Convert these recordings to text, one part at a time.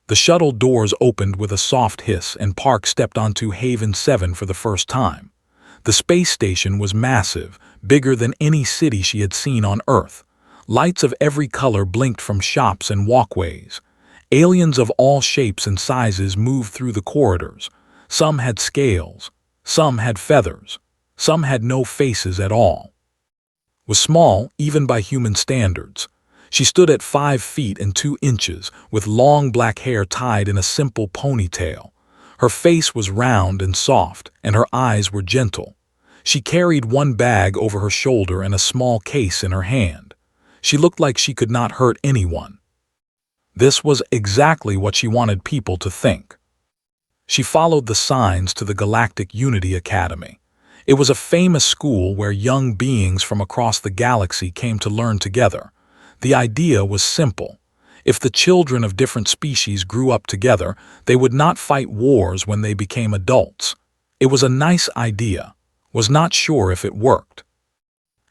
The shuttle doors opened with a soft hiss and Park stepped onto Haven 7 for the first time. The space station was massive, bigger than any city she had seen on Earth. Lights of every color blinked from shops and walkways. Aliens of all shapes and sizes moved through the corridors. Some had scales, some had feathers, some had no faces at all. Was small, even by human standards. She stood at 5 feet and 2 inches, with long black hair tied in a simple ponytail. Her face was round and soft, and her eyes were gentle. She carried one bag over her shoulder and a small case in her hand. She looked like she could not hurt anyone. This was exactly what she wanted people to think. She followed the signs to the Galactic Unity Academy. It was a famous school where young beings from across the galaxy came to learn together. The idea was simple. If the children of different species grew up together, they would not fight wars when they became adults. It was a nice idea. Was not sure if it worked.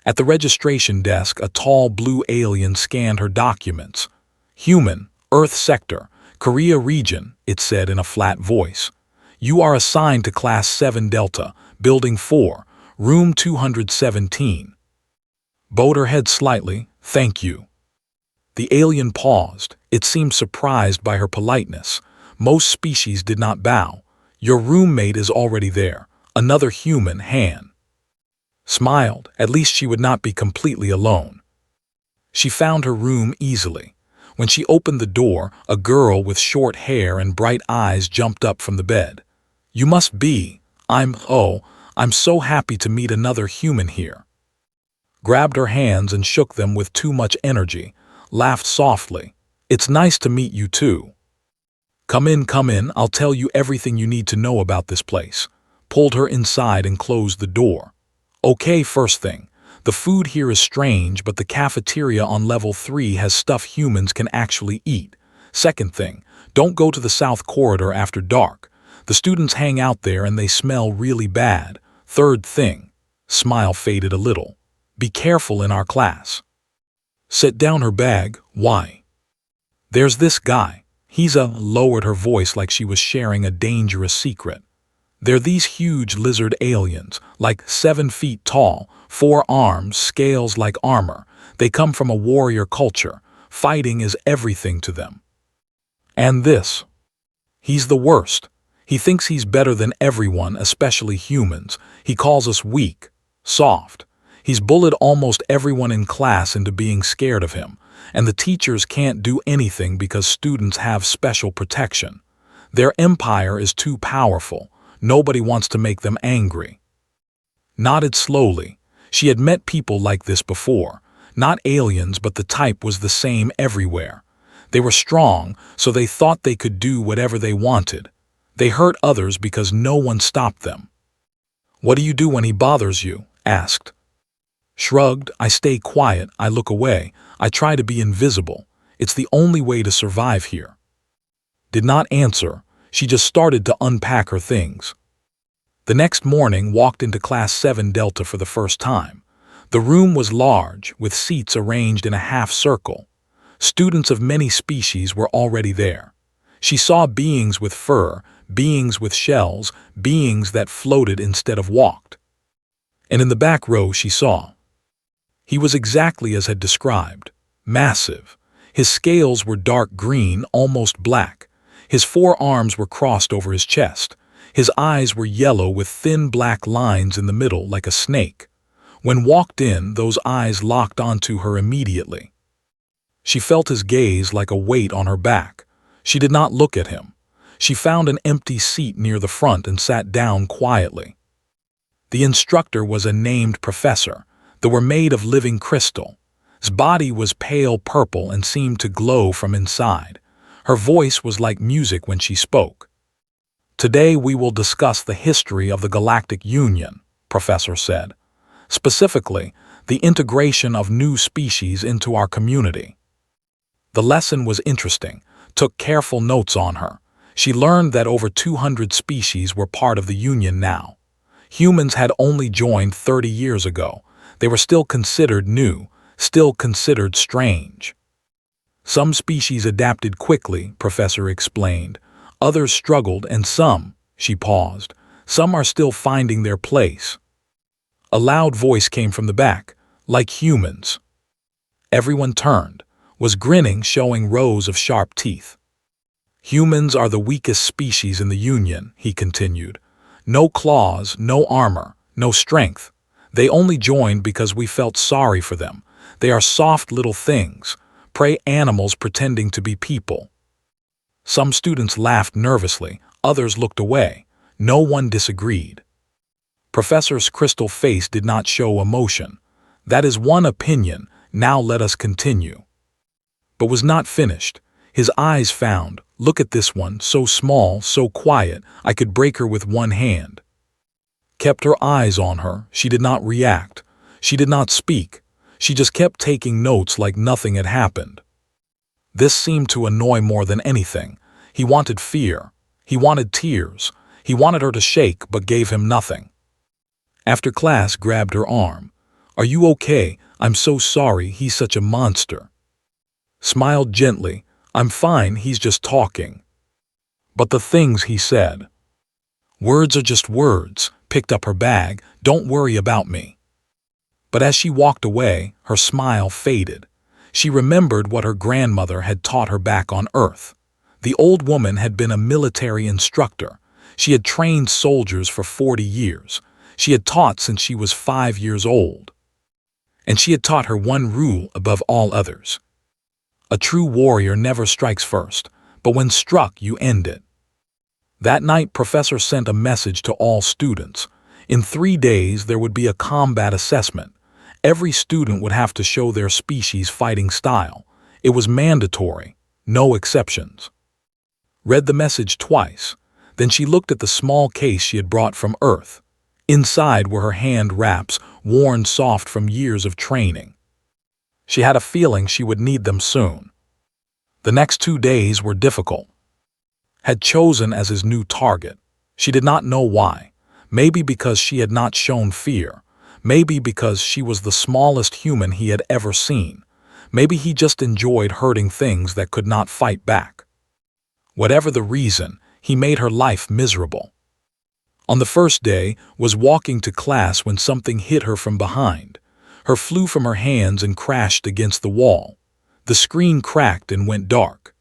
At the registration desk, a tall blue alien scanned her documents. Human, Earth Sector, Korea Region, it said in a flat voice. You are assigned to Class 7 Delta, Building 4, Room 217. Bowed her head slightly, thank you. The alien paused. It seemed surprised by her politeness. Most species did not bow. Your roommate is already there. Another human, Han. Smiled. At least she would not be completely alone. She found her room easily. When she opened the door, a girl with short hair and bright eyes jumped up from the bed. You must be. I'm so happy to meet another human here. Grabbed her hands and shook them with too much energy. Laughed softly. It's nice to meet you too. Come in, I'll tell you everything you need to know about this place. Pulled her inside and closed the door. Okay, first thing. The food here is strange, but the cafeteria on level 3 has stuff humans can actually eat. Second thing, don't go to the south corridor after dark. The students hang out there and they smell really bad. Third thing, smile faded a little. Be careful in our class. Set down her bag. Why? There's this guy. Lowered her voice like she was sharing a dangerous secret. They're these huge lizard aliens, like 7 feet tall, 4 arms, scales like armor. They come from a warrior culture. Fighting is everything to them. And this. He's the worst. He thinks he's better than everyone, especially humans. He calls us weak, soft. He's bullied almost everyone in class into being scared of him, and the teachers can't do anything because students have special protection. Their empire is too powerful. Nobody wants to make them angry. Nodded slowly. She had met people like this before. Not aliens, but the type was the same everywhere. They were strong, so they thought they could do whatever they wanted. They hurt others because no one stopped them. What do you do when he bothers you? Asked. Shrugged. I stay quiet. I look away. I try to be invisible. It's the only way to survive here. Did not answer. She just started to unpack her things. The next morning, walked into Class 7 Delta for the first time. The room was large, with seats arranged in a half circle. Students of many species were already there. She saw beings with fur, beings with shells, beings that floated instead of walked. And in the back row she saw. He was exactly as had described. Massive. His scales were dark green, almost black. His 4 arms were crossed over his chest. His eyes were yellow with thin black lines in the middle like a snake. When walked in, those eyes locked onto her immediately. She felt his gaze like a weight on her back. She did not look at him. She found an empty seat near the front and sat down quietly. The instructor was a named professor. They were made of living crystal. His body was pale purple and seemed to glow from inside. Her voice was like music when she spoke. Today we will discuss the history of the Galactic Union, Professor said. Specifically, the integration of new species into our community. The lesson was interesting. Took careful notes on her. She learned that over 200 species were part of the Union now. Humans had only joined 30 years ago. They were still considered new, still considered strange. Some species adapted quickly, Professor explained. Others struggled, and some, she paused, some are still finding their place. A loud voice came from the back, like humans. Everyone turned, was grinning, showing rows of sharp teeth. Humans are the weakest species in the Union, he continued. No claws, no armor, no strength. They only joined because we felt sorry for them. They are soft little things, prey animals pretending to be people. Some students laughed nervously, others looked away. No one disagreed. Professor's crystal face did not show emotion. That is one opinion, now let us continue. But was not finished. His eyes found, look at this one, so small, so quiet, I could break her with one hand. Kept her eyes on her, she did not react. She did not speak. She just kept taking notes like nothing had happened. This seemed to annoy more than anything. He wanted fear. He wanted tears. He wanted her to shake, but gave him nothing. After class, grabbed her arm. Are you okay? I'm so sorry, he's such a monster. Smiled gently. I'm fine, he's just talking. But the things he said. Words are just words. Picked up her bag. Don't worry about me. But as she walked away, her smile faded. She remembered what her grandmother had taught her back on Earth. The old woman had been a military instructor. She had trained soldiers for 40 years. She had taught since she was 5 years old. And she had taught her one rule above all others. A true warrior never strikes first, but when struck, you end it. That night, Professor sent a message to all students. In 3 days, there would be a combat assessment. Every student would have to show their species' fighting style. It was mandatory, no exceptions. Read the message twice. Then she looked at the small case she had brought from Earth. Inside were her hand wraps, worn soft from years of training. She had a feeling she would need them soon. The next 2 days were difficult. Had chosen as his new target. She did not know why. Maybe because she had not shown fear. Maybe because she was the smallest human he had ever seen. Maybe he just enjoyed hurting things that could not fight back. Whatever the reason, he made her life miserable. On the first day, was walking to class when something hit her from behind. Her flew from her hands and crashed against the wall. The screen cracked and went dark.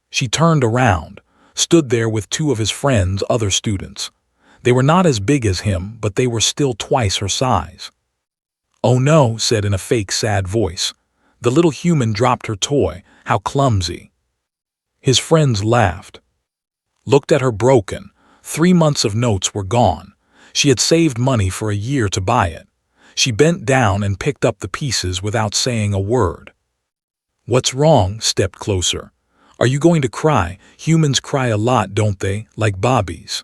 She turned around, stood there with 2 of his friends, other students. They were not as big as him, but they were still twice her size. Oh no, said in a fake sad voice. The little human dropped her toy, how clumsy. His friends laughed. Looked at her broken. 3 months of notes were gone. She had saved money for a year to buy it. She bent down and picked up the pieces without saying a word. What's wrong? Stepped closer. Are you going to cry? Humans cry a lot, don't they? Like Bobbies.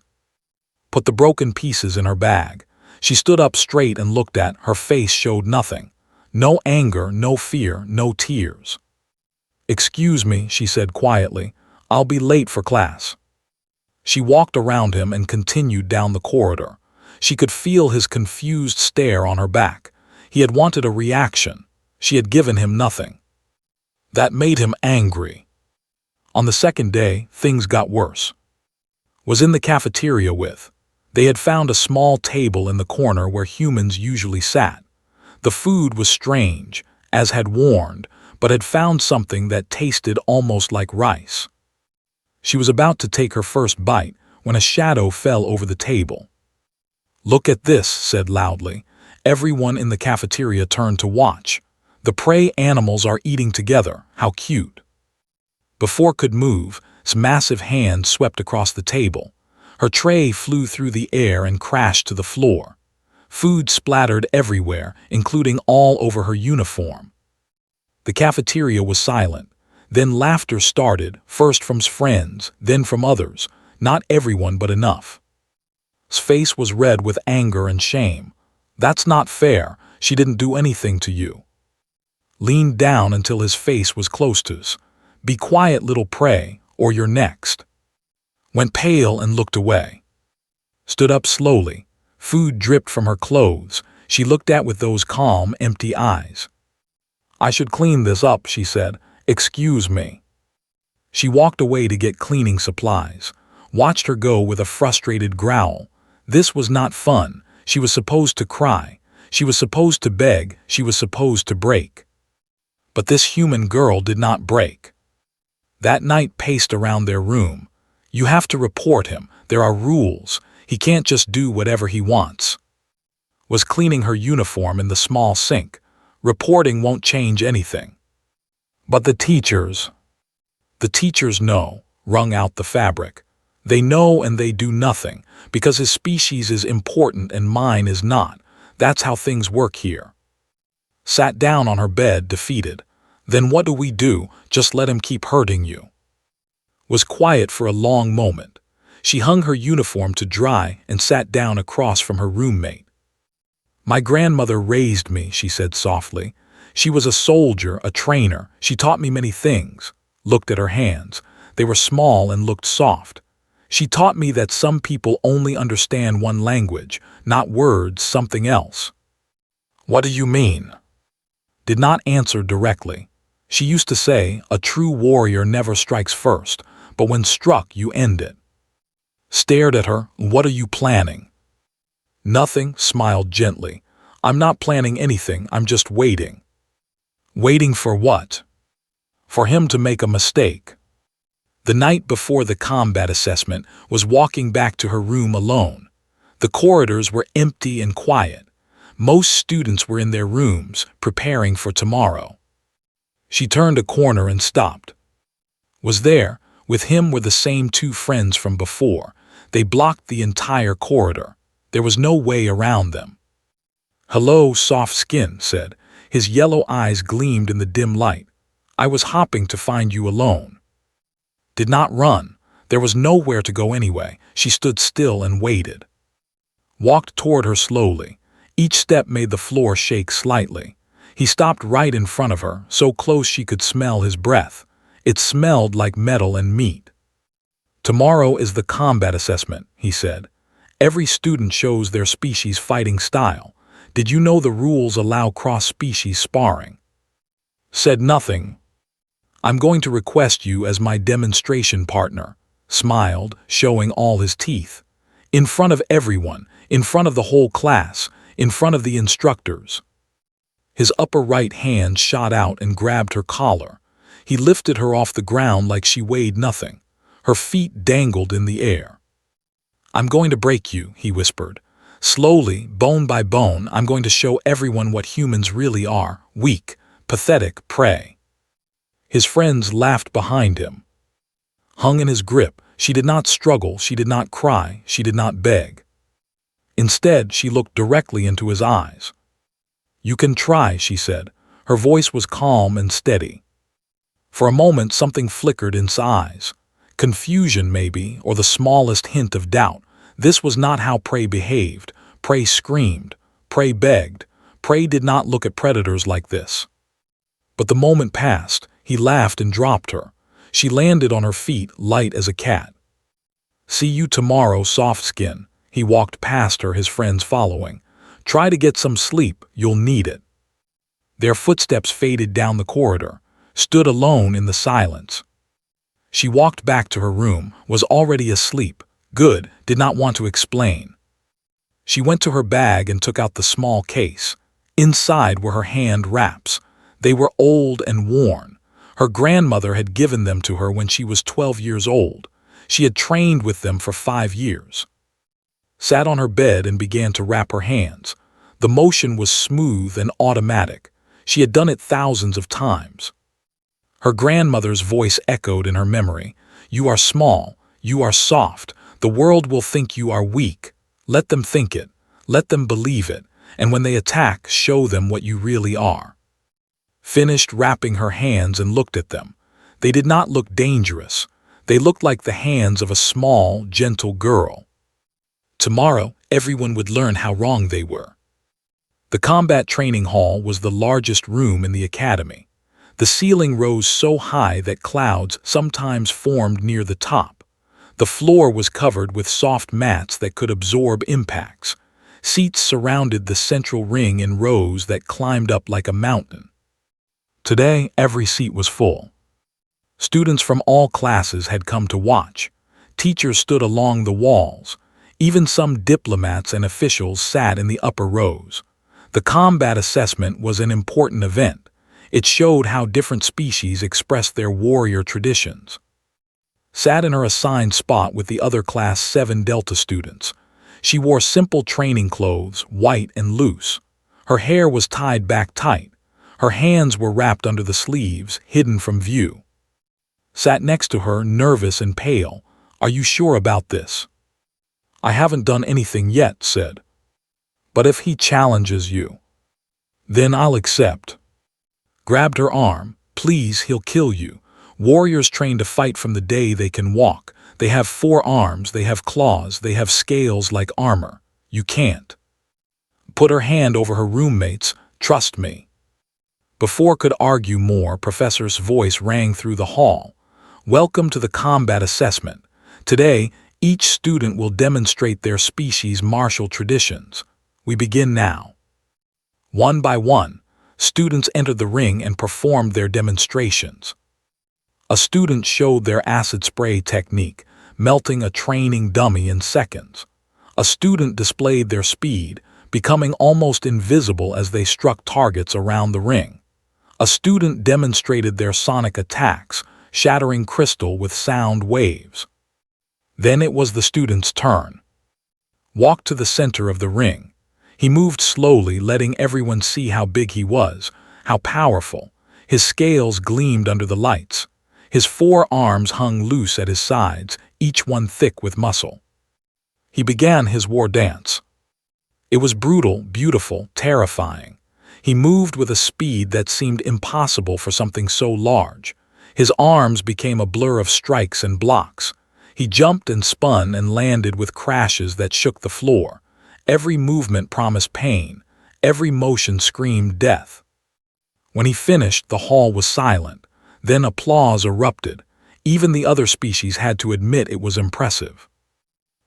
Put the broken pieces in her bag. She stood up straight and looked at her face showed nothing. No anger, no fear, no tears. Excuse me, she said quietly. I'll be late for class. She walked around him and continued down the corridor. She could feel his confused stare on her back. He had wanted a reaction. She had given him nothing. That made him angry. On the second day, things got worse. Was in the cafeteria with. They had found a small table in the corner where humans usually sat. The food was strange, as had warned, but had found something that tasted almost like rice. She was about to take her first bite when a shadow fell over the table. Look at this, said loudly. Everyone in the cafeteria turned to watch. The prey animals are eating together. How cute. Before could move, his massive hand swept across the table. Her tray flew through the air and crashed to the floor. Food splattered everywhere, including all over her uniform. The cafeteria was silent. Then laughter started, first from his friends, then from others. Not everyone, but enough. His face was red with anger and shame. That's not fair. She didn't do anything to you. Leaned down until his face was close to his. Be quiet, little prey, or you're next. Went pale and looked away. Stood up slowly. Food dripped from her clothes. She looked at with those calm, empty eyes. I should clean this up, she said. "Excuse me." She walked away to get cleaning supplies, watched her go with a frustrated growl. This was not fun. She was supposed to cry. She was supposed to beg. She was supposed to break. But this human girl did not break. That night paced around their room. "You have to report him. There are rules. He can't just do whatever he wants." Was cleaning her uniform in the small sink. Reporting won't change anything. But the teachers know, wrung out the fabric. They know and they do nothing, because his species is important and mine is not. That's how things work here. Sat down on her bed, defeated. Then what do we do? Just let him keep hurting you. Was quiet for a long moment. She hung her uniform to dry and sat down across from her roommate. "My grandmother raised me," she said softly. "She was a soldier, a trainer. She taught me many things." Looked at her hands. They were small and looked soft. "She taught me that some people only understand one language, not words, something else." "What do you mean?" Did not answer directly. She used to say, "A true warrior never strikes first, but when struck, you end it." Stared at her. "What are you planning?" "Nothing," smiled gently. "I'm not planning anything, I'm just waiting." Waiting for what? For him to make a mistake. The night before the combat assessment was walking back to her room alone. The corridors were empty and quiet. Most students were in their rooms, preparing for tomorrow. She turned a corner and stopped. Was there, with him were the same two friends from before. They blocked the entire corridor. There was no way around them. "Hello, soft skin," said. His yellow eyes gleamed in the dim light. "I was hopping to find you alone." Did not run. There was nowhere to go anyway. She stood still and waited. Walked toward her slowly. Each step made the floor shake slightly. He stopped right in front of her, so close she could smell his breath. It smelled like metal and meat. "Tomorrow is the combat assessment," he said. "Every student shows their species fighting style. Did you know the rules allow cross-species sparring?" Said nothing. "I'm going to request you as my demonstration partner." Smiled, showing all his teeth. "In front of everyone, in front of the whole class, in front of the instructors." His upper right hand shot out and grabbed her collar. He lifted her off the ground like she weighed nothing. Her feet dangled in the air. "I'm going to break you," he whispered. "Slowly, bone by bone, I'm going to show everyone what humans really are: weak, pathetic prey." His friends laughed behind him. Hung in his grip, she did not struggle, she did not cry, she did not beg. Instead, she looked directly into his eyes. "You can try," she said. Her voice was calm and steady. For a moment, something flickered in his eyes. Confusion, maybe, or the smallest hint of doubt. This was not how prey behaved. Prey screamed. Prey begged. Prey did not look at predators like this. But the moment passed. He laughed and dropped her. She landed on her feet, light as a cat. "See you tomorrow, soft skin." He walked past her, his friends following. "Try to get some sleep, you'll need it." Their footsteps faded down the corridor, stood alone in the silence. She walked back to her room, was already asleep. Good, did not want to explain. She went to her bag and took out the small case. Inside were her hand wraps. They were old and worn. Her grandmother had given them to her when she was 12 years old. She had trained with them for 5 years. Sat on her bed and began to wrap her hands. The motion was smooth and automatic. She had done it thousands of times. Her grandmother's voice echoed in her memory. "You are small. You are soft. The world will think you are weak. Let them think it. Let them believe it. And when they attack, show them what you really are." Finished wrapping her hands and looked at them. They did not look dangerous. They looked like the hands of a small, gentle girl. Tomorrow, everyone would learn how wrong they were. The combat training hall was the largest room in the academy. The ceiling rose so high that clouds sometimes formed near the top. The floor was covered with soft mats that could absorb impacts. Seats surrounded the central ring in rows that climbed up like a mountain. Today, every seat was full. Students from all classes had come to watch. Teachers stood along the walls. Even some diplomats and officials sat in the upper rows. The combat assessment was an important event. It showed how different species expressed their warrior traditions. Sat in her assigned spot with the other Class 7 Delta students. She wore simple training clothes, white and loose. Her hair was tied back tight. Her hands were wrapped under the sleeves, hidden from view. Sat next to her, nervous and pale. "Are you sure about this?" "I haven't done anything yet," said. "But if he challenges you?" "Then I'll accept." Grabbed her arm. "Please, he'll kill you. Warriors train to fight from the day they can walk. They have 4 arms, they have claws, they have scales like armor. You can't." Put her hand over her roommate's. "Trust me." Before could argue more, Professor's voice rang through the hall. "Welcome to the combat assessment. Today, each student will demonstrate their species' martial traditions. We begin now." One by one, students entered the ring and performed their demonstrations. A student showed their acid spray technique, melting a training dummy in seconds. A student displayed their speed, becoming almost invisible as they struck targets around the ring. A student demonstrated their sonic attacks, shattering crystal with sound waves. Then it was the student's turn. Walked to the center of the ring. He moved slowly, letting everyone see how big he was, how powerful. His scales gleamed under the lights. His 4 arms hung loose at his sides, each one thick with muscle. He began his war dance. It was brutal, beautiful, terrifying. He moved with a speed that seemed impossible for something so large. His arms became a blur of strikes and blocks. He jumped and spun and landed with crashes that shook the floor. Every movement promised pain. Every motion screamed death. When he finished, the hall was silent. Then applause erupted. Even the other species had to admit it was impressive.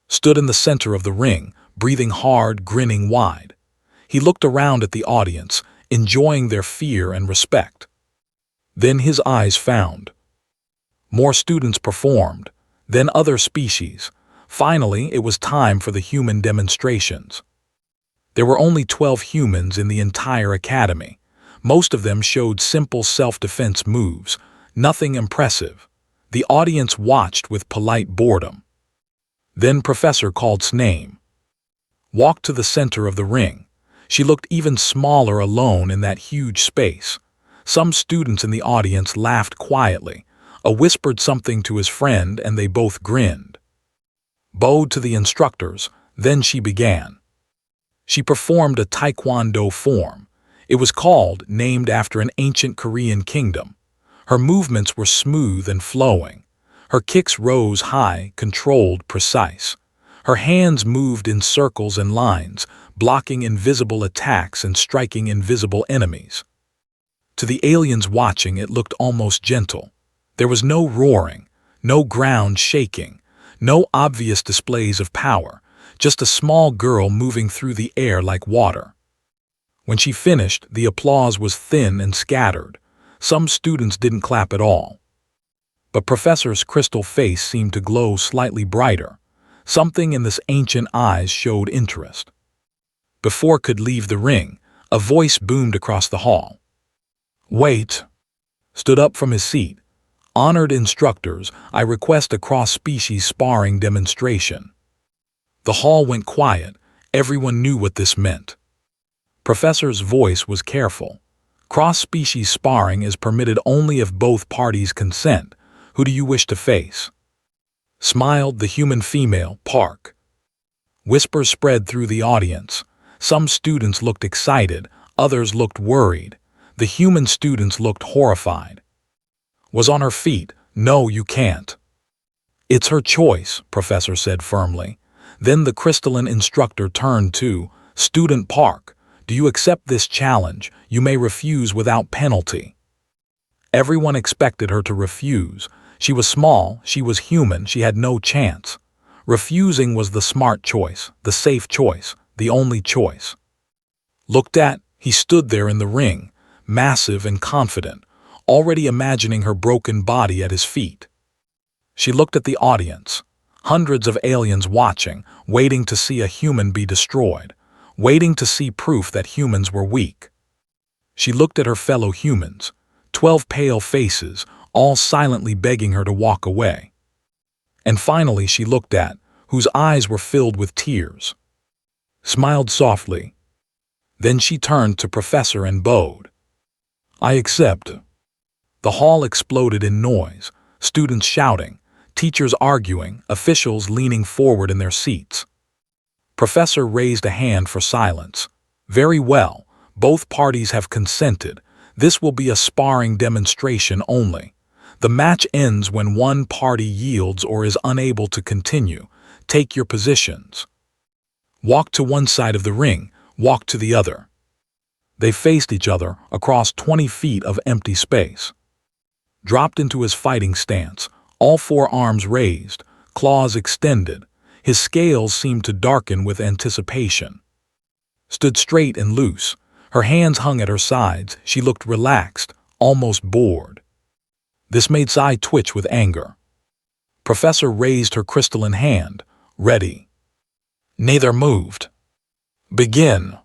Stood in the center of the ring, breathing hard, grinning wide. He looked around at the audience, enjoying their fear and respect. Then his eyes found. More students performed, then other species. Finally, it was time for the human demonstrations. There were only 12 humans in the entire academy. Most of them showed simple self-defense moves, nothing impressive. The audience watched with polite boredom. Then Professor called name. Walked to the center of the ring. She looked even smaller alone in that huge space. Some students in the audience laughed quietly. Whispered something to his friend and they both grinned. Bowed to the instructors, then she began. She performed a taekwondo form. It was named after an ancient Korean kingdom. Her movements were smooth and flowing. Her kicks rose high, controlled, precise. Her hands moved in circles and lines, blocking invisible attacks and striking invisible enemies. To the aliens watching, it looked almost gentle. There was no roaring, no ground shaking, no obvious displays of power, just a small girl moving through the air like water. When she finished, the applause was thin and scattered. Some students didn't clap at all. But Professor's crystal face seemed to glow slightly brighter. Something in this ancient eyes showed interest. Before could leave the ring, a voice boomed across the hall. "Wait!" Stood up from his seat. "Honored instructors, I request a cross-species sparring demonstration." The hall went quiet. Everyone knew what this meant. Professor's voice was careful. "Cross-species sparring is permitted only if both parties consent. Who do you wish to face?" Smiled the human female, Park. Whispers spread through the audience. Some students looked excited, others looked worried. The human students looked horrified. Was on her feet. "No, you can't." "It's her choice," Professor said firmly. Then the crystalline instructor turned to Student Park. "Do you accept this challenge? You may refuse without penalty." Everyone expected her to refuse. She was small, she was human, she had no chance. Refusing was the smart choice, the safe choice, the only choice. Looked at, he stood there in the ring, massive and confident. already imagining her broken body at his feet. She looked at the audience, hundreds of aliens watching, waiting to see a human be destroyed, waiting to see proof that humans were weak. She looked at her fellow humans, 12 pale faces, all silently begging her to walk away. And finally she looked at, whose eyes were filled with tears, smiled softly. Then she turned to Professor and bowed. "I accept." The hall exploded in noise, students shouting, teachers arguing, officials leaning forward in their seats. Professor raised a hand for silence. "Very well, both parties have consented. This will be a sparring demonstration only. The match ends when one party yields or is unable to continue. Take your positions. Walk to one side of the ring, walk to the other." They faced each other across 20 feet of empty space. Dropped into his fighting stance, all four arms raised, claws extended. His scales seemed to darken with anticipation. Stood straight and loose. Her hands hung at her sides. She looked relaxed, almost bored. This made Sai twitch with anger. Professor raised her crystalline hand. "Ready." Neither moved. "Begin."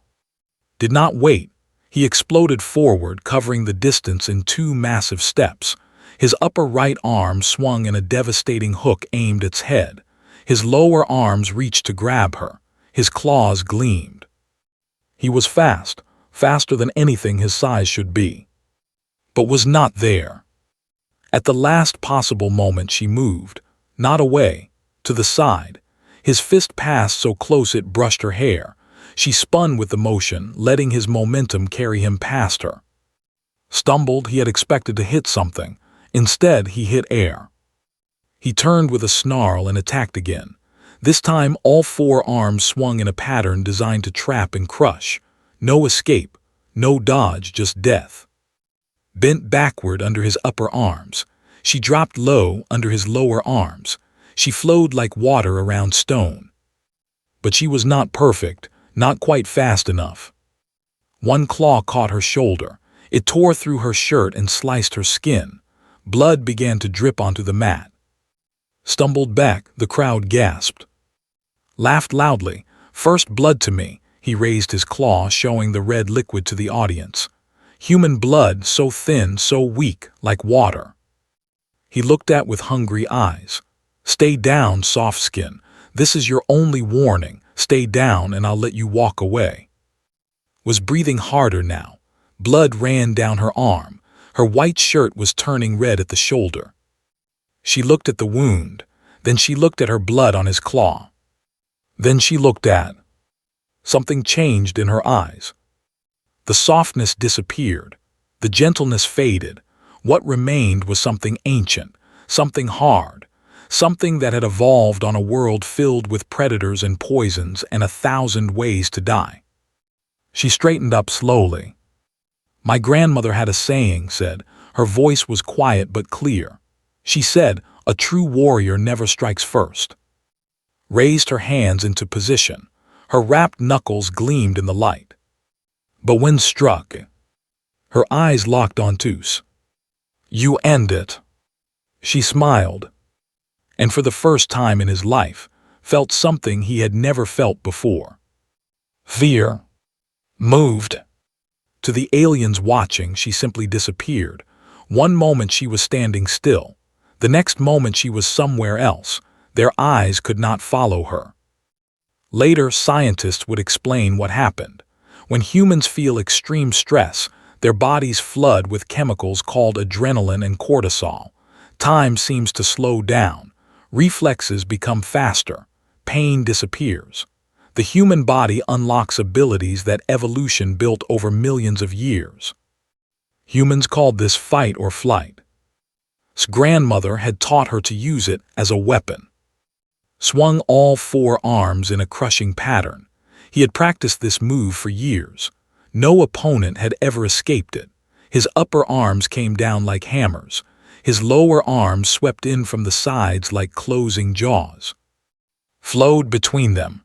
Did not wait. He exploded forward, covering the distance in 2 massive steps. His upper right arm swung in a devastating hook aimed at its head. His lower arms reached to grab her. His claws gleamed. He was fast, faster than anything his size should be. But was not there. At the last possible moment she moved, not away, to the side. His fist passed so close it brushed her hair. She spun with the motion, letting his momentum carry him past her. Stumbled, he had expected to hit something. Instead, he hit air. He turned with a snarl and attacked again. This time, all 4 arms swung in a pattern designed to trap and crush. No escape, no dodge, just death. Bent backward under his upper arms. She dropped low under his lower arms. She flowed like water around stone. But she was not perfect, not quite fast enough. One claw caught her shoulder. It tore through her shirt and sliced her skin. Blood began to drip onto the mat. Stumbled back, the crowd gasped. Laughed loudly. "First blood to me." He raised his claw, showing the red liquid to the audience. Human blood, so thin, so weak, like water. He looked at with hungry eyes. "Stay down, soft skin. This is your only warning. Stay down and I'll let you walk away." Was breathing harder now. Blood ran down her arm. Her white shirt was turning red at the shoulder. She looked at the wound. Then she looked at her blood on his claw. Then she looked at... Something changed in her eyes. The softness disappeared. The gentleness faded. What remained was something ancient, something hard, something that had evolved on a world filled with predators and poisons and 1,000 ways to die. She straightened up slowly. "My grandmother had a saying," said. Her voice was quiet but clear. She said, "A true warrior never strikes first." Raised her hands into position. Her wrapped knuckles gleamed in the light. But when struck, her eyes locked on Tus. "You end it." She smiled, and for the first time in his life, felt something he had never felt before. Fear. Moved. To the aliens watching, she simply disappeared. One moment she was standing still. The next moment she was somewhere else. Their eyes could not follow her. Later, scientists would explain what happened. When humans feel extreme stress, their bodies flood with chemicals called adrenaline and cortisol. Time seems to slow down. Reflexes become faster. Pain disappears. The human body unlocks abilities that evolution built over millions of years. Humans called this fight or flight. His grandmother had taught her to use it as a weapon. Swung all 4 arms in a crushing pattern. He had practiced this move for years. No opponent had ever escaped it. His upper arms came down like hammers. His lower arms swept in from the sides like closing jaws. Flowed between them.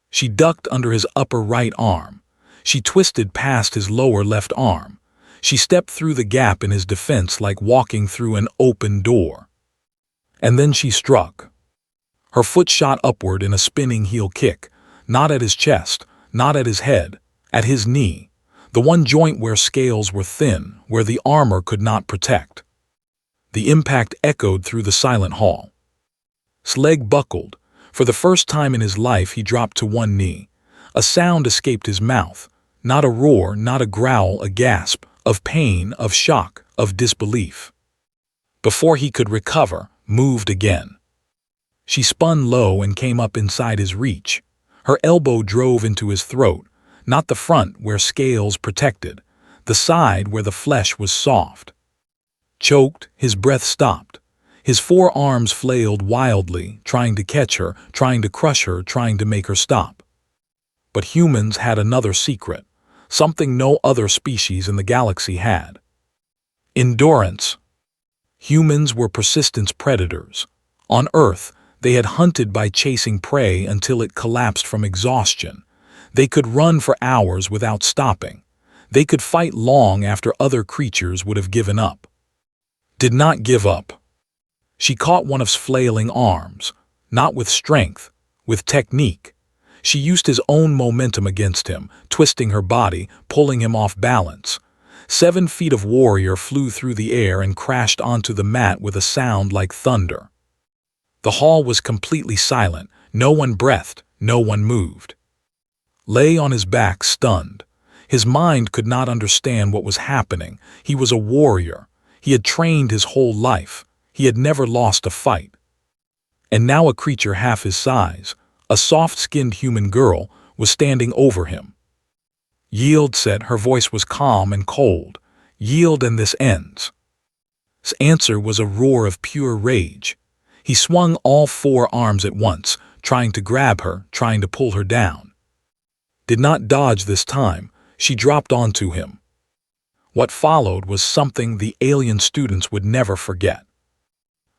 She ducked under his upper right arm. She twisted past his lower left arm. She stepped through the gap in his defense like walking through an open door. And then she struck. Her foot shot upward in a spinning heel kick, not at his chest, not at his head, at his knee, the one joint where scales were thin, where the armor could not protect. The impact echoed through the silent hall. His leg buckled. For the first time in his life he dropped to one knee. A sound escaped his mouth, not a roar, not a growl, a gasp, of pain, of shock, of disbelief. Before he could recover, moved again. She spun low and came up inside his reach. Her elbow drove into his throat, not the front where scales protected, the side where the flesh was soft. Choked, his breath stopped. His forearms flailed wildly, trying to catch her, trying to crush her, trying to make her stop. But humans had another secret, something no other species in the galaxy had. Endurance. Humans were persistence predators. On Earth, they had hunted by chasing prey until it collapsed from exhaustion. They could run for hours without stopping. They could fight long after other creatures would have given up. Did not give up. She caught one of his flailing arms, not with strength, with technique. She used his own momentum against him, twisting her body, pulling him off balance. 7 feet of warrior flew through the air and crashed onto the mat with a sound like thunder. The hall was completely silent. No one breathed, no one moved. Lay on his back, stunned. His mind could not understand what was happening. He was a warrior. He had trained his whole life. He had never lost a fight. And now a creature half his size, a soft-skinned human girl, was standing over him. "Yield," said. Her voice was calm and cold. "Yield and this ends." His answer was a roar of pure rage. He swung all 4 arms at once, trying to grab her, trying to pull her down. Did not dodge this time. She dropped onto him. What followed was something the alien students would never forget.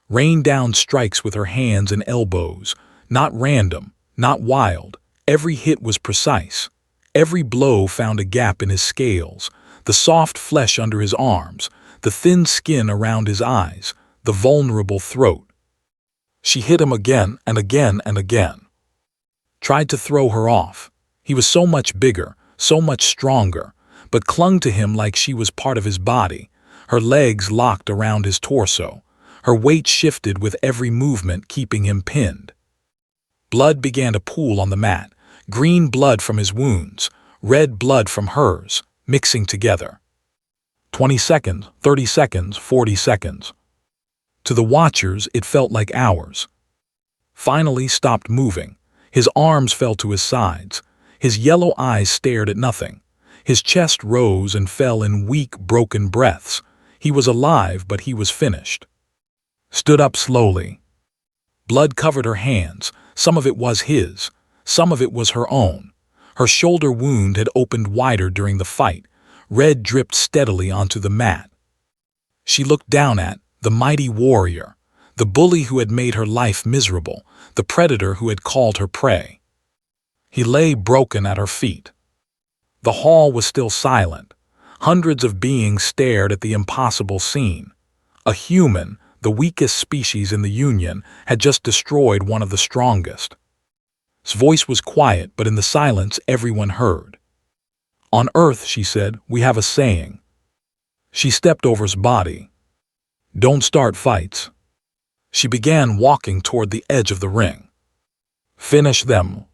Rained down strikes with her hands and elbows, not random, not wild. Every hit was precise. Every blow found a gap in his scales, the soft flesh under his arms, the thin skin around his eyes, the vulnerable throat. She hit him again and again and again. Tried to throw her off. He was so much bigger, so much stronger, but clung to him like she was part of his body, her legs locked around his torso. Her weight shifted with every movement, keeping him pinned. Blood began to pool on the mat, green blood from his wounds, red blood from hers, mixing together. 20 seconds, 30 seconds, 40 seconds. To the watchers, it felt like hours. Finally stopped moving. His arms fell to his sides. His yellow eyes stared at nothing. His chest rose and fell in weak, broken breaths. He was alive, but he was finished. Stood up slowly. Blood covered her hands. Some of it was his. Some of it was her own. Her shoulder wound had opened wider during the fight. Red dripped steadily onto the mat. She looked down at the mighty warrior, the bully who had made her life miserable, the predator who had called her prey. He lay broken at her feet. The hall was still silent. Hundreds of beings stared at the impossible scene. A human, the weakest species in the Union, had just destroyed one of the strongest. His voice was quiet, but in the silence everyone heard. "On Earth," she said, "we have a saying." She stepped over his body. "Don't start fights." She began walking toward the edge of the ring. "Finish them."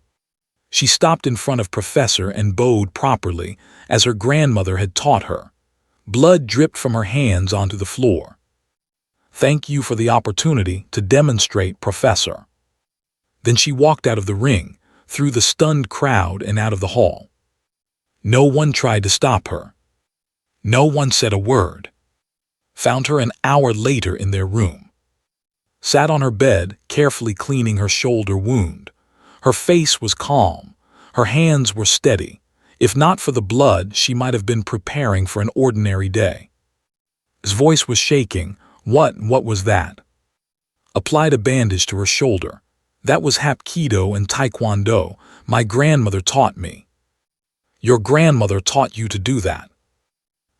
She stopped in front of Professor and bowed properly, as her grandmother had taught her. Blood dripped from her hands onto the floor. "Thank you for the opportunity to demonstrate, Professor." Then she walked out of the ring, through the stunned crowd and out of the hall. No one tried to stop her. No one said a word. Found her an hour later in their room. Sat on her bed, carefully cleaning her shoulder wound. Her face was calm. Her hands were steady. If not for the blood, she might have been preparing for an ordinary day. His voice was shaking. What was that?" Applied a bandage to her shoulder. "That was Hapkido and Taekwondo. My grandmother taught me." "Your grandmother taught you to do that?"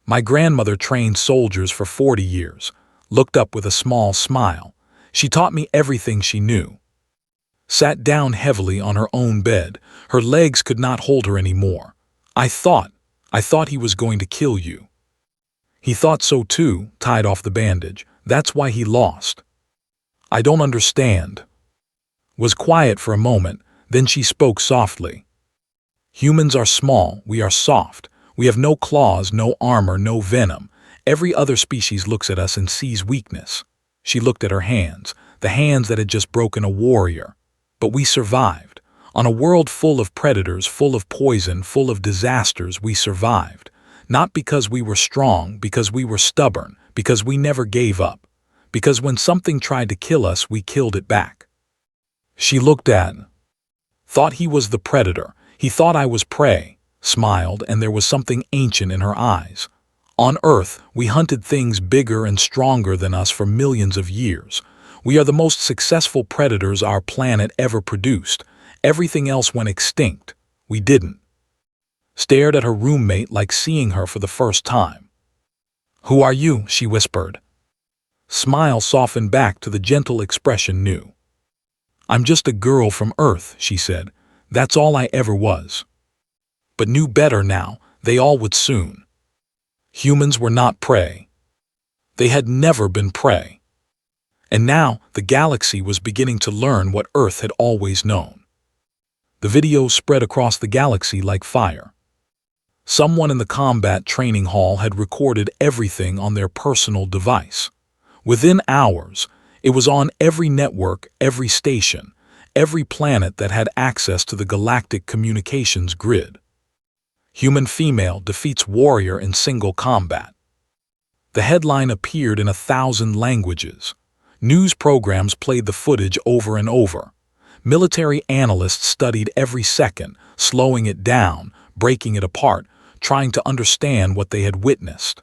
My grandmother trained soldiers for 40 years, looked up with a small smile. She taught me everything she knew. Sat down heavily on her own bed. Her legs could not hold her anymore. I thought he was going to kill you. He thought so too, tied off the bandage. That's why he lost. I don't understand. Was quiet for a moment, then she spoke softly. Humans are small, we are soft. We have no claws, no armor, no venom. Every other species looks at us and sees weakness. She looked at her hands, the hands that had just broken a warrior. But we survived. On a world full of predators, full of poison, full of disasters, we survived. Not because we were strong, because we were stubborn, because we never gave up. Because when something tried to kill us, we killed it back. She looked at. Thought he was the predator. He thought I was prey. Smiled, and there was something ancient in her eyes. On Earth, we hunted things bigger and stronger than us for millions of years. We are the most successful predators our planet ever produced. Everything else went extinct. We didn't. Stared at her roommate like seeing her for the first time. "Who are you?" she whispered. Smile softened back to the gentle expression new. "I'm just a girl from Earth," she said. "That's all I ever was." But knew better now, they all would soon. Humans were not prey. They had never been prey. And now the galaxy was beginning to learn what Earth had always known. The video spread across the galaxy like fire. Someone in the combat training hall had recorded everything on their personal device. Within hours, it was on every network, every station, every planet that had access to the galactic communications grid. Human female defeats warrior in single combat. The headline appeared in 1,000 languages. News programs played the footage over and over. Military analysts studied every second, slowing it down, breaking it apart, trying to understand what they had witnessed.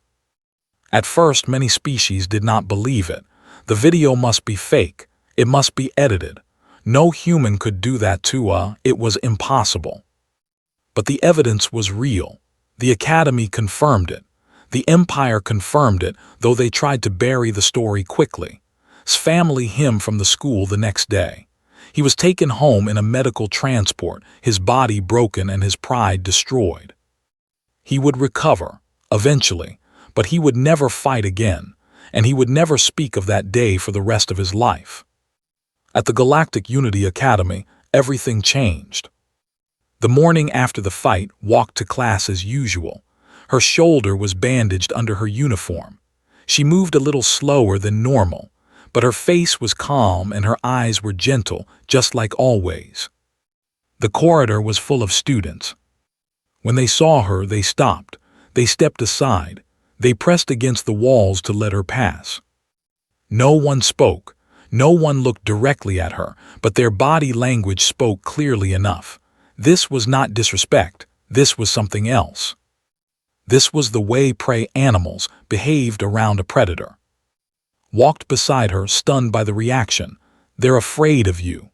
At first, many species did not believe it. The video must be fake. It must be edited. No human could do that to it was impossible. But the evidence was real. The Academy confirmed it. The Empire confirmed it, though they tried to bury the story quickly. His family him from the school the next day. He was taken home in a medical transport, his body broken and his pride destroyed. He would recover, eventually, but he would never fight again, and he would never speak of that day for the rest of his life. At the Galactic Unity Academy, everything changed. The morning after the fight, walked to class as usual. Her shoulder was bandaged under her uniform. She moved a little slower than normal, but her face was calm and her eyes were gentle, just like always. The corridor was full of students. When they saw her, they stopped. They stepped aside. They pressed against the walls to let her pass. No one spoke. No one looked directly at her, but their body language spoke clearly enough. This was not disrespect. This was something else. This was the way prey animals behaved around a predator. Walked beside her, stunned by the reaction. "They're afraid of you."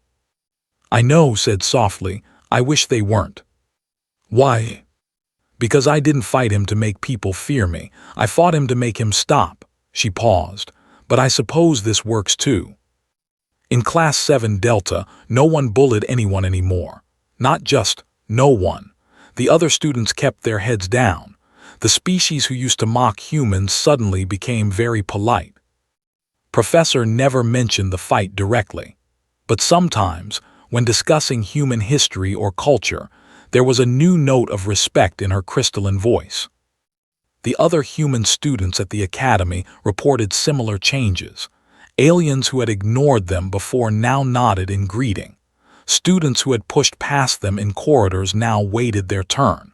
"I know," said softly. "I wish they weren't." "Why?" "Because I didn't fight him to make people fear me. I fought him to make him stop." She paused. "But I suppose this works too." In Class 7 Delta, no one bullied anyone anymore. Not just no one. The other students kept their heads down. The species who used to mock humans suddenly became very polite. Professor never mentioned the fight directly. But sometimes, when discussing human history or culture, there was a new note of respect in her crystalline voice. The other human students at the academy reported similar changes. Aliens who had ignored them before now nodded in greeting. Students who had pushed past them in corridors now waited their turn.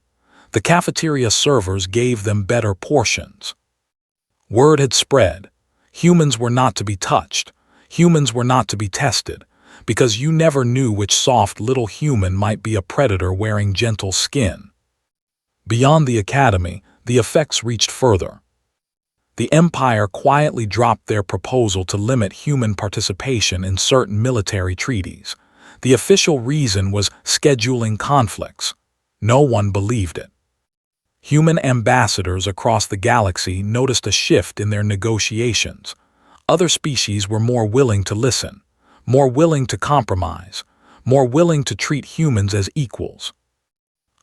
The cafeteria servers gave them better portions. Word had spread. Humans were not to be touched. Humans were not to be tested, because you never knew which soft little human might be a predator wearing gentle skin. Beyond the academy, the effects reached further. The Empire quietly dropped their proposal to limit human participation in certain military treaties. The official reason was scheduling conflicts. No one believed it. Human ambassadors across the galaxy noticed a shift in their negotiations. Other species were more willing to listen, more willing to compromise, more willing to treat humans as equals.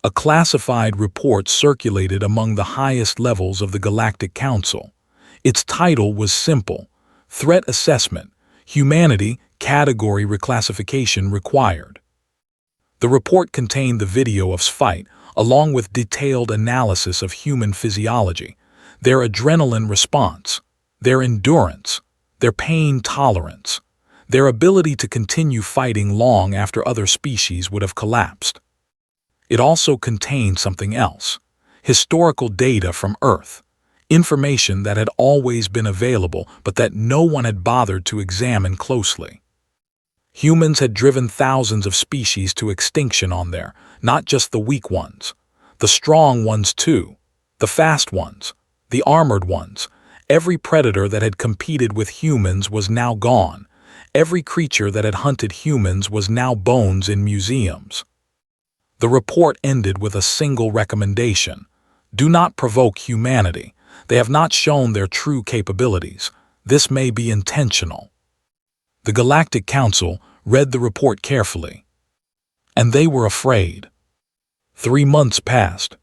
A classified report circulated among the highest levels of the Galactic Council. Its title was simple: Threat Assessment, Humanity, Category Reclassification Required. The report contained the video of fight, along with detailed analysis of human physiology, their adrenaline response, their endurance, their pain tolerance, their ability to continue fighting long after other species would have collapsed. It also contained something else: historical data from Earth, information that had always been available but that no one had bothered to examine closely. Humans had driven thousands of species to extinction on there, not just the weak ones, the strong ones too, the fast ones, the armored ones. Every predator that had competed with humans was now gone. Every creature that had hunted humans was now bones in museums. The report ended with a single recommendation: do not provoke humanity. They have not shown their true capabilities. This may be intentional. The Galactic Council read the report carefully, and they were afraid. 3 months passed.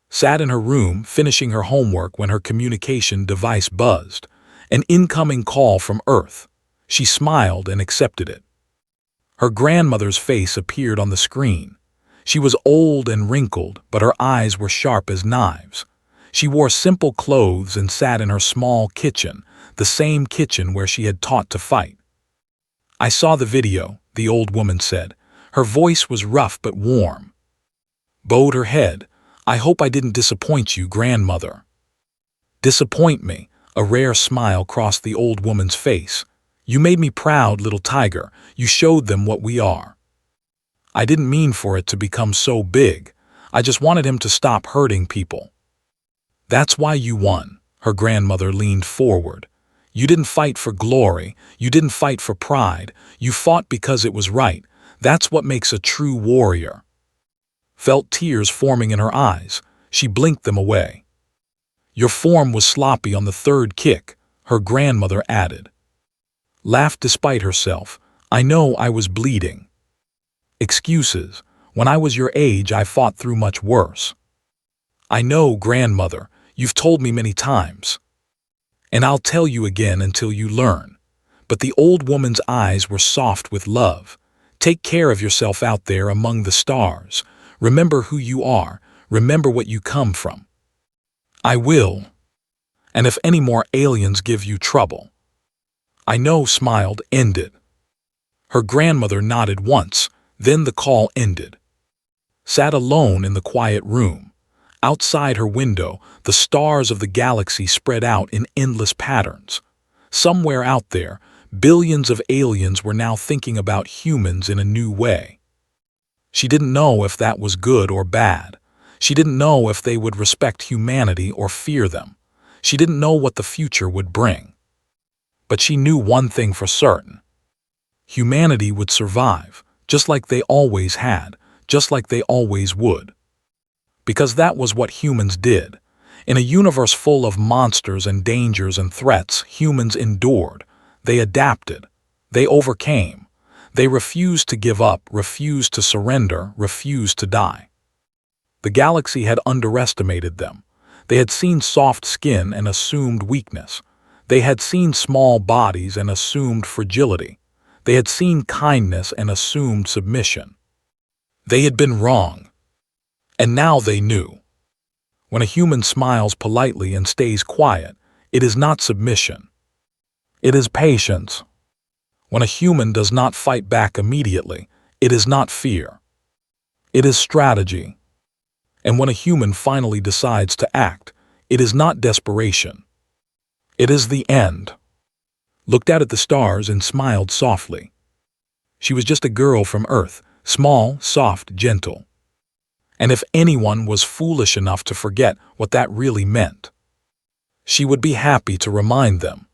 Sat in her room finishing her homework when her communication device buzzed. An incoming call from Earth. She smiled and accepted it. Her grandmother's face appeared on the screen. She was old and wrinkled, but her eyes were sharp as knives. She wore simple clothes and sat in her small kitchen, the same kitchen where she had taught to fight. "I saw the video," the old woman said. Her voice was rough but warm. Bowed her head. "I hope I didn't disappoint you, grandmother." "Disappoint me?" A rare smile crossed the old woman's face. "You made me proud, little tiger. You showed them what we are." "I didn't mean for it to become so big. I just wanted him to stop hurting people." "That's why you won." Her grandmother leaned forward. "You didn't fight for glory. You didn't fight for pride. You fought because it was right. That's what makes a true warrior." Felt tears forming in her eyes. She blinked them away. "Your form was sloppy on the third kick," her grandmother added. Laughed despite herself. "I know I was bleeding." "Excuses. When I was your age, I fought through much worse." "I know, grandmother. You've told me many times. And I'll tell you again until you learn." But the old woman's eyes were soft with love. "Take care of yourself out there among the stars. Remember who you are. Remember what you come from." "I will. And if any more aliens give you trouble." "I know," smiled, ended. Her grandmother nodded once, then the call ended. Sat alone in the quiet room. Outside her window, the stars of the galaxy spread out in endless patterns. Somewhere out there, billions of aliens were now thinking about humans in a new way. She didn't know if that was good or bad. She didn't know if they would respect humanity or fear them. She didn't know what the future would bring. But she knew one thing for certain: humanity would survive, just like they always had, just like they always would. Because that was what humans did. In a universe full of monsters and dangers and threats, humans endured. They adapted. They overcame. They refused to give up, refused to surrender, refused to die. The galaxy had underestimated them. They had seen soft skin and assumed weakness. They had seen small bodies and assumed fragility. They had seen kindness and assumed submission. They had been wrong. And now they knew. When a human smiles politely and stays quiet, it is not submission. It is patience. When a human does not fight back immediately, it is not fear. It is strategy. And when a human finally decides to act, it is not desperation. It is the end. Looked out at the stars and smiled softly. She was just a girl from Earth, small, soft, gentle. And if anyone was foolish enough to forget what that really meant, she would be happy to remind them.